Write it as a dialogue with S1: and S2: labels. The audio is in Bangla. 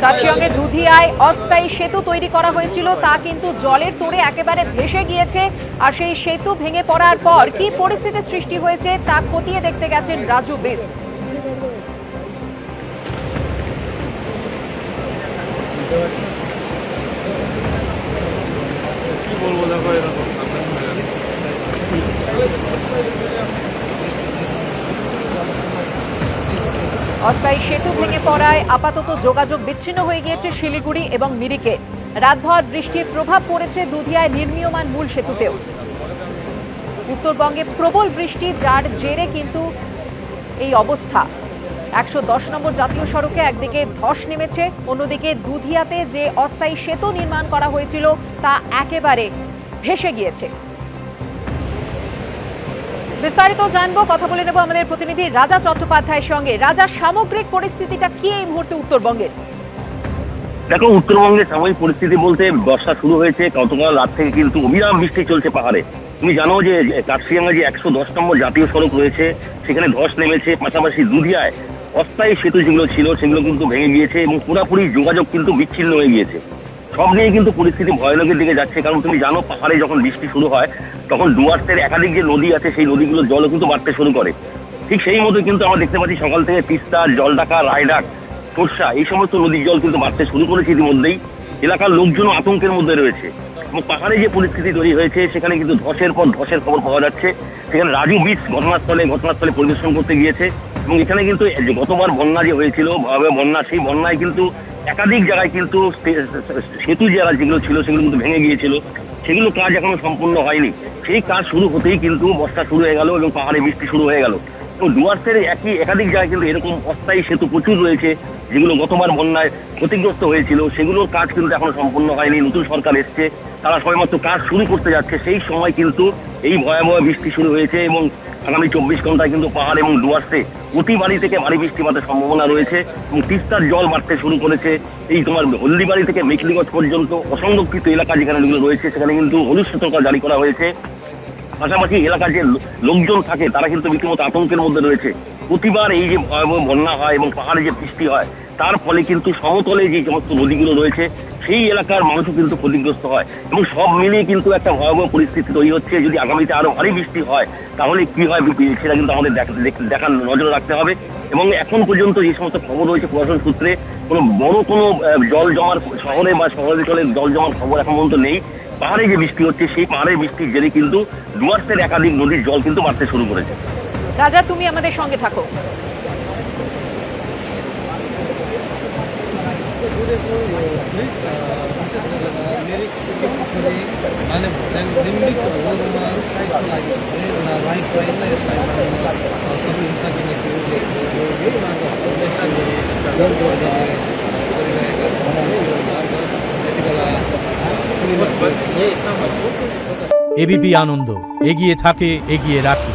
S1: তার সঙ্গে দুধিয়ায় অস্থায়ী সেতু তৈরি করা হয়েছিল, তা কিন্তু জলের তোড়ে একেবারে ভেসে গিয়েছে। আর সেই সেতু ভেঙে পড়ার পর কি পরিস্থিতির সৃষ্টি হয়েছে তা খতিয়ে দেখতে গেছেন রাজু বিস্ট। অস্থায়ী সেতু ভেঙে পড়ায় আপাতত যোগাযোগ বিচ্ছিন্ন হয়ে গিয়েছে শিলিগুড়ি এবং মিরিকে। রাতভর বৃষ্টির প্রভাব পড়েছে দুধিয়ায় নির্মীয়মান মূল সেতুতেও। উত্তরবঙ্গে প্রবল বৃষ্টি, যার জেরে কিন্তু এই অবস্থা। 110 নম্বর জাতীয় সড়কে একদিকে ধস নেমেছে, অন্যদিকে দুধিয়াতে যে অস্থায়ী সেতু নির্মাণ করা হয়েছিল তা একেবারে ভেসে গিয়েছে। বিস্তারিত জানবো, কথা বলে নেব আমাদের প্রতিনিধি রাজা চট্টোপাধ্যায়ের সঙ্গে। রাজা, সামগ্রিক পরিস্থিতিটা কি এই মুহূর্তে উত্তরবঙ্গের?
S2: দেখো, উত্তরবঙ্গের সাময়িক পরিস্থিতি বলতে বর্ষা শুরু হয়েছে গতকাল রাত থেকে, কিন্তু অবিরাম বৃষ্টি চলছে পাহাড়ে। তুমি জানো যে কার্শিয়াঙ্গা যে 110 নম্বর জাতীয় সড়ক রয়েছে সেখানে ধস নেমেছে, পাশাপাশি দুধিয়ায় অস্থায়ী সেতু যেগুলো ছিল সেগুলো কিন্তু ভেঙে গিয়েছে এবং পুরোপুরি যোগাযোগ কিন্তু বিচ্ছিন্ন হয়ে গিয়েছে। সব নিয়ে কিন্তু পরিস্থিতি ভয়ানকের দিকে যাচ্ছে, কারণ তুমি জানো পাহাড়ে যখন বৃষ্টি শুরু হয় তখন ডুয়ার্সের একাধিক যে নদী আছে সেই নদীগুলোর জলও কিন্তু বাড়তে শুরু করে। ঠিক সেই মতো কিন্তু আমরা দেখতে পাচ্ছি সকাল থেকে তিস্তা, জলঢাকা, রায়ডাক, সরষা এই সমস্ত নদীর জল কিন্তু বাড়তে শুরু করেছে ইতিমধ্যেই। এলাকার লোকজনও আতঙ্কের মধ্যে রয়েছে এবং পাহাড়ে যে পরিস্থিতি তৈরি হয়েছে সেখানে কিন্তু ধসের পর ধসের খবর পাওয়া যাচ্ছে। সেখানে রাজু বিস্ট ঘটনাস্থলে পরিদর্শন করতে গিয়েছে এবং এখানে কিন্তু গতবার বন্যা যে হয়েছিল, ভয়াবহ বন্যা, সেই বন্যায় কিন্তু একাধিক জায়গায় কিন্তু সেতু যেগুলো ছিল সেগুলো কিন্তু ভেঙে গিয়েছিল, সেগুলো কাজ এখনো সম্পূর্ণ হয়নি। সেই কাজ শুরু হতেই কিন্তু বর্ষা শুরু হয়ে গেল এবং পাহাড়ে বৃষ্টি শুরু হয়ে গেল। তো ডুয়ার্সের একাধিক জায়গায় কিন্তু এরকম অস্থায়ী সেতু প্রচুর রয়েছে যেগুলো গতবার বন্যায় ক্ষতিগ্রস্ত হয়েছিল, সেগুলোর কাজ কিন্তু এখনো সম্পূর্ণ হয়নি। নতুন সরকার এসছে, তারা সবেমাত্র কাজ শুরু করতে যাচ্ছে, সেই সময় কিন্তু এই ভয়াবহ বৃষ্টি শুরু হয়েছে এবং আগামী 24 ঘন্টায় কিন্তু পাহাড় এবং ডুয়ার্সে অতি ভারী থেকে ভারী বৃষ্টিপাতের সম্ভাবনা রয়েছে এবং তিস্তার জল বাড়তে শুরু করেছে। এই তোমার হলদিবাড়ি থেকে মেখলিগঞ্জ পর্যন্ত অসংরক্ষিত এলাকা যেখানে রয়েছে সেখানে কিন্তু হলুদ সতর্কতা জারি করা হয়েছে। পাশাপাশি এলাকার যে লোকজন থাকে তারা কিন্তু রীতিমতো আতঙ্কের মধ্যে রয়েছে। প্রতিবার এই যে ভয়াবহ বন্যা হয় এবং পাহাড়ে যে বৃষ্টি হয় তার ফলে কিন্তু সমতলে যে সমস্ত নদীগুলো রয়েছে সেই এলাকার মানুষও কিন্তু ক্ষতিগ্রস্ত হয় এবং সব মিলিয়ে কিন্তু একটা ভয়াবহ পরিস্থিতি তৈরি হচ্ছে। যদি আগামীতে আরো ভারী বৃষ্টি হয় তাহলে কি হয় সেটা কিন্তু আমাদের দেখার নজরে রাখতে হবে। এবং এখন পর্যন্ত যে সমস্ত খবর রয়েছে প্রশাসন সূত্রে কোনো বড় কোনো জল জমার শহরে বা শহরাঞ্চলে জল জমার খবর এখন পর্যন্ত নেই। পাহাড়ে যে বৃষ্টি হচ্ছে সেই পাহাড়ের বৃষ্টির জেরে কিন্তু ডুয়ার্সের একাধিক নদীর জল কিন্তু বাড়তে শুরু করেছে।
S1: রাজা, তুমি আমাদের সঙ্গে থাকো।
S3: এবিপি আনন্দ, এগিয়ে থাকে, এগিয়ে রাখে।